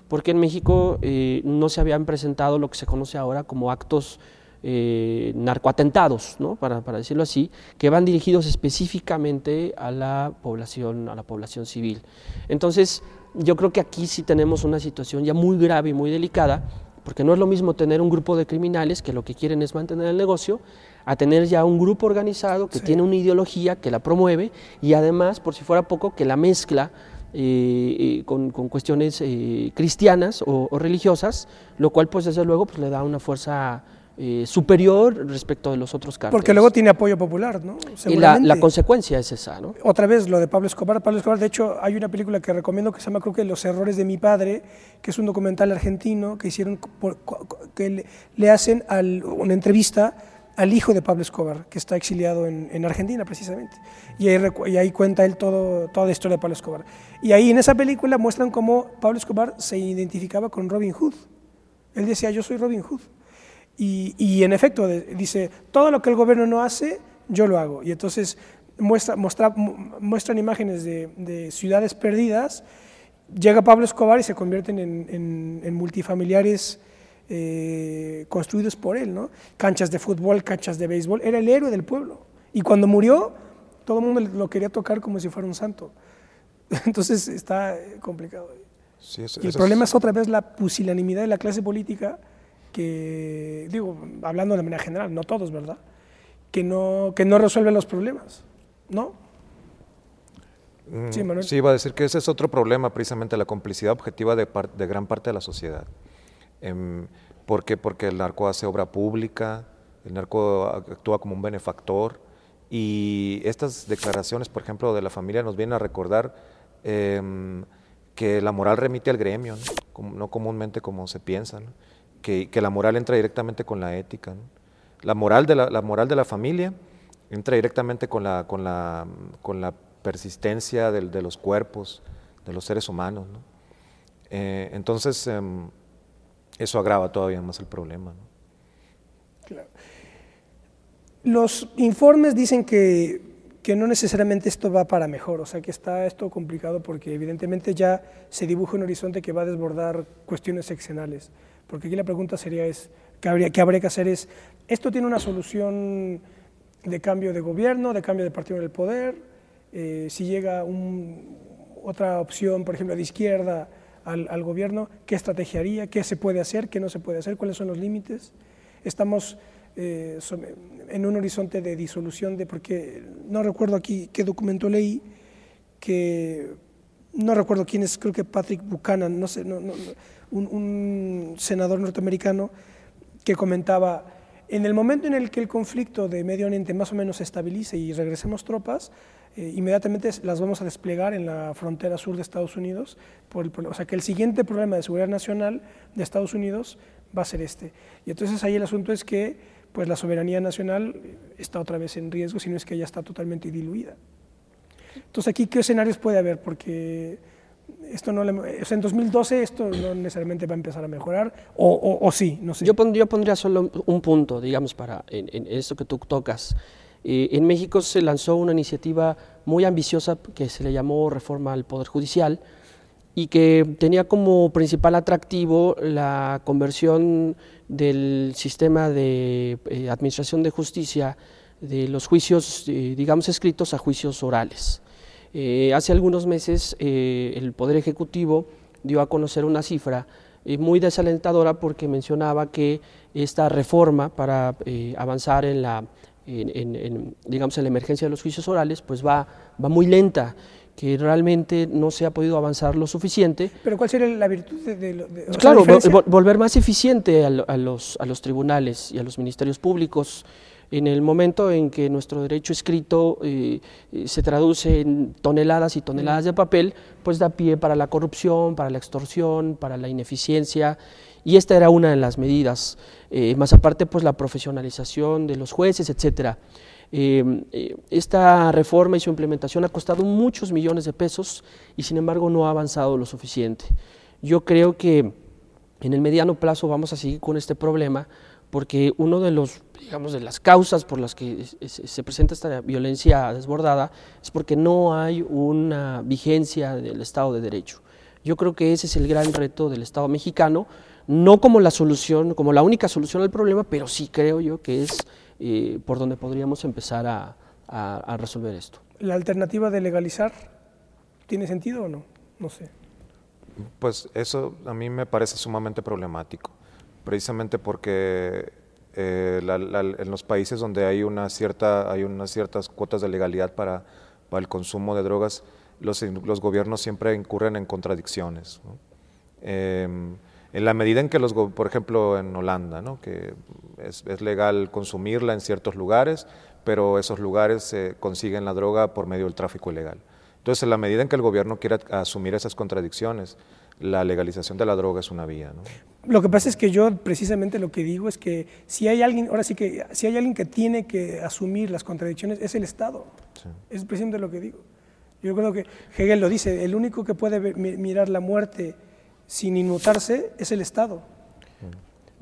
porque en México no se habían presentado lo que se conoce ahora como actos narcoatentados, ¿no? Para decirlo así, que van dirigidos específicamente a la población civil. Entonces, yo creo que aquí sí tenemos una situación ya muy grave y muy delicada, porque no es lo mismo tener un grupo de criminales que lo que quieren es mantener el negocio, a tener ya un grupo organizado que tiene una ideología que la promueve y además, por si fuera poco, que la mezcla con cuestiones cristianas o religiosas, lo cual pues desde luego pues, le da una fuerza superior respecto de los otros cárteles. Porque luego tiene apoyo popular, ¿no? Y la consecuencia es esa, ¿no? Otra vez lo de Pablo Escobar. Pablo Escobar, de hecho, hay una película que recomiendo que se llama, creo que Los errores de mi padre, que es un documental argentino que hicieron, que le hacen una entrevista al hijo de Pablo Escobar, que está exiliado en Argentina precisamente. Y ahí cuenta él toda la historia de Pablo Escobar. Y ahí en esa película muestran cómo Pablo Escobar se identificaba con Robin Hood. Él decía, yo soy Robin Hood. Y en efecto, dice, todo lo que el gobierno no hace, yo lo hago. Y entonces muestran imágenes de ciudades perdidas, llega Pablo Escobar y se convierten en multifamiliares construidos por él, ¿no? Canchas de fútbol, canchas de béisbol, era el héroe del pueblo. Y cuando murió, todo el mundo lo quería tocar como si fuera un santo. Entonces está complicado. Sí, y el problema es otra vez la pusilanimidad de la clase política, que, digo, hablando de manera general, no todos, ¿verdad?, que no resuelven los problemas, ¿no? Sí, Manuel. Sí, iba a decir que ese es otro problema, precisamente la complicidad objetiva de gran parte de la sociedad. ¿Por qué? Porque el narco hace obra pública, el narco actúa como un benefactor, y estas declaraciones, por ejemplo, de la familia nos vienen a recordar que la moral remite al gremio, no comúnmente como se piensa, ¿no? Que la moral entra directamente con la ética, ¿no? La moral de la familia entra directamente con la persistencia de los cuerpos, de los seres humanos, ¿no? Entonces, eso agrava todavía más el problema, ¿no? Claro. Los informes dicen que no necesariamente esto va para mejor, o sea que está esto complicado porque evidentemente ya se dibuja un horizonte que va a desbordar cuestiones seccionales. Porque aquí la pregunta sería ¿qué habría que hacer? ¿Esto tiene una solución de cambio de gobierno, de cambio de partido en el poder, si llega otra opción, por ejemplo, de izquierda al gobierno, ¿qué estrategia haría? ¿Qué se puede hacer? ¿Qué no se puede hacer? ¿Cuáles son los límites? Estamos en un horizonte de disolución, porque no recuerdo aquí qué documento leí, que no recuerdo quién es, creo que Patrick Buchanan, no sé, un senador norteamericano que comentaba, en el momento en el que el conflicto de Medio Oriente más o menos se estabilice y regresemos tropas, inmediatamente las vamos a desplegar en la frontera sur de Estados Unidos, o sea que el siguiente problema de seguridad nacional de Estados Unidos va a ser este. Y entonces ahí el asunto es que pues, la soberanía nacional está otra vez en riesgo, si no es que ya está totalmente diluida. Entonces aquí, ¿qué escenarios puede haber? Porque esto no o sea, en 2012 esto no necesariamente va a empezar a mejorar, o sí, no sé. Yo pondría solo un punto, digamos, en esto que tú tocas. En México se lanzó una iniciativa muy ambiciosa que se le llamó Reforma al Poder Judicial y que tenía como principal atractivo la conversión del sistema de administración de justicia de los juicios, digamos, escritos a juicios orales. Hace algunos meses el Poder Ejecutivo dio a conocer una cifra muy desalentadora porque mencionaba que esta reforma para avanzar digamos, en la emergencia de los juicios orales pues va muy lenta, que realmente no se ha podido avanzar lo suficiente. ¿Pero cuál sería la virtud claro, volver más eficiente a los tribunales y a los ministerios públicos. En el momento en que nuestro derecho escrito se traduce en toneladas y toneladas de papel, pues da pie para la corrupción, para la extorsión, para la ineficiencia, y esta era una de las medidas, más aparte pues la profesionalización de los jueces, etcétera. Esta reforma y su implementación ha costado muchos millones de pesos y sin embargo no ha avanzado lo suficiente. Yo creo que en el mediano plazo vamos a seguir con este problema porque uno de las causas por las que se presenta esta violencia desbordada es porque no hay una vigencia del Estado de Derecho. Yo creo que ese es el gran reto del Estado mexicano, no como la solución, como la única solución al problema, pero sí creo yo que es por donde podríamos empezar a resolver esto. ¿La alternativa de legalizar tiene sentido o no? No sé. Pues eso a mí me parece sumamente problemático, precisamente porque en los países donde hay unas ciertas cuotas de legalidad para el consumo de drogas, los gobiernos siempre incurren en contradicciones, ¿no? En la medida en que por ejemplo en Holanda, ¿no? Que es legal consumirla en ciertos lugares, pero esos lugares consiguen la droga por medio del tráfico ilegal. Entonces, en la medida en que el gobierno quiera asumir esas contradicciones, la legalización de la droga es una vía, ¿no? Lo que pasa es que yo precisamente lo que digo es que si hay alguien, ahora sí que si hay alguien que tiene que asumir las contradicciones es el Estado. Sí. Es precisamente lo que digo. Yo creo que Hegel lo dice, el único que puede mirar la muerte sin inmutarse es el Estado.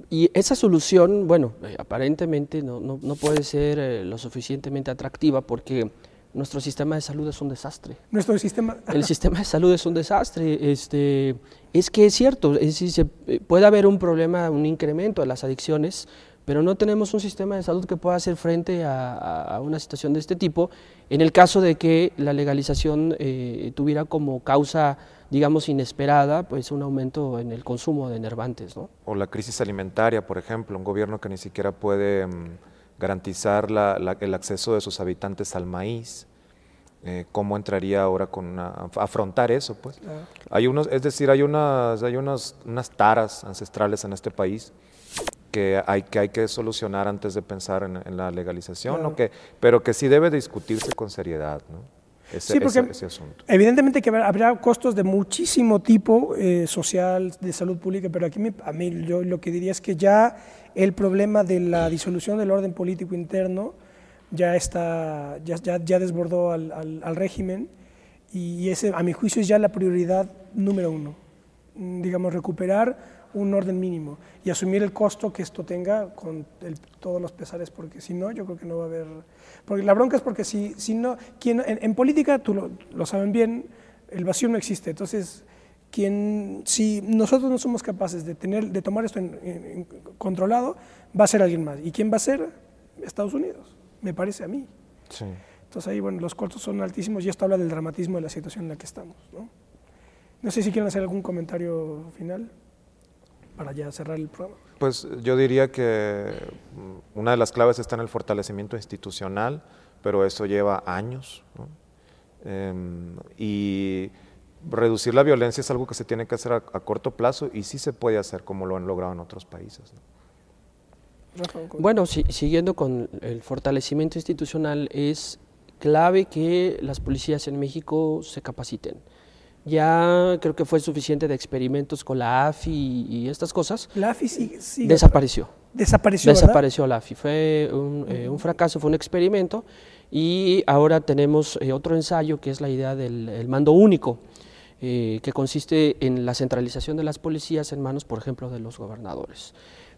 Y esa solución, bueno, aparentemente no puede ser lo suficientemente atractiva porque nuestro sistema de salud es un desastre. El sistema de salud es un desastre. Es que es cierto, puede haber un problema, un incremento de las adicciones, pero no tenemos un sistema de salud que pueda hacer frente a una situación de este tipo, en el caso de que la legalización tuviera como causa, digamos, inesperada, pues un aumento en el consumo de enervantes, ¿no? O la crisis alimentaria, por ejemplo, un gobierno que ni siquiera puede garantizar el acceso de sus habitantes al maíz. ¿Cómo entraría ahora a afrontar eso? Pues? Hay unas taras ancestrales en este país que hay que solucionar antes de pensar en la legalización, claro. ¿No? Pero que sí debe discutirse con seriedad, ¿no? Ese asunto. Evidentemente que habrá costos de muchísimo tipo, social, de salud pública, pero aquí a mí yo lo que diría es que ya el problema de la disolución del orden político interno ya desbordó al régimen y ese, a mi juicio, es ya la prioridad número uno. Digamos, recuperar un orden mínimo y asumir el costo que esto tenga con todos los pesares, porque si no, yo creo que no va a haber... Porque la bronca es porque si no, en política, tú lo saben bien, el vacío no existe. Entonces, si nosotros no somos capaces de tomar esto controlado, va a ser alguien más. ¿Y quién va a ser? Estados Unidos. me parece a mí. Sí. Entonces ahí, bueno, los costos son altísimos y esto habla del dramatismo de la situación en la que estamos, ¿no? No sé si quieren hacer algún comentario final para ya cerrar el programa. Pues yo diría que una de las claves está en el fortalecimiento institucional, pero eso lleva años, ¿no? Y reducir la violencia es algo que se tiene que hacer a corto plazo y sí se puede hacer como lo han logrado en otros países, ¿no? Bueno, siguiendo con el fortalecimiento institucional, es clave que las policías en México se capaciten. Ya creo que fue suficiente de experimentos con la AFI y estas cosas. La AFI sí desapareció. Desapareció la AFI. Fue un fracaso, fue un experimento y ahora tenemos otro ensayo que es la idea del mando único, que consiste en la centralización de las policías en manos, por ejemplo, de los gobernadores.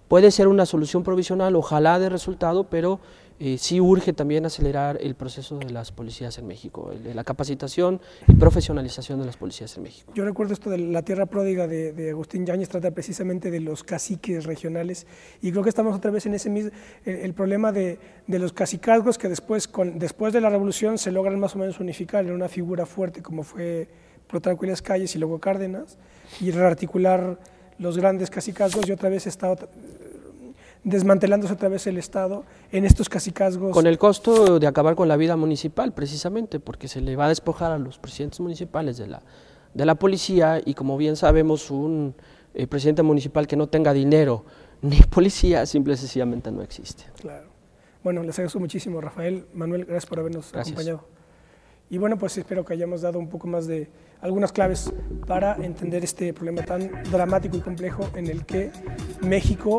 Puede ser una solución provisional, ojalá de resultado, pero sí urge también acelerar el proceso de las policías en México, de la capacitación y profesionalización de las policías en México. Yo recuerdo esto de la tierra pródiga de Agustín Yáñez, trata precisamente de los caciques regionales y creo que estamos otra vez en ese mismo, el problema de los cacicazgos que después de la revolución se logran más o menos unificar en una figura fuerte como fue Plutarco Elías Calles y luego Cárdenas y rearticular los grandes cacicazgos y otra vez está desmantelándose otra vez el Estado en estos cacicazgos. Con el costo de acabar con la vida municipal, precisamente, porque se le va a despojar a los presidentes municipales de la policía y como bien sabemos, un presidente municipal que no tenga dinero ni policía, simple y sencillamente no existe. Claro. Bueno, les agradezco muchísimo, Rafael, Manuel, gracias por habernos acompañado. Y bueno, pues espero que hayamos dado un poco más de algunas claves para entender este problema tan dramático y complejo en el que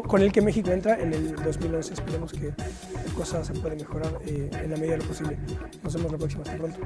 con el que México entra en el 2011. Esperemos que la cosa se pueda mejorar en la medida de lo posible. Nos vemos la próxima. Hasta pronto.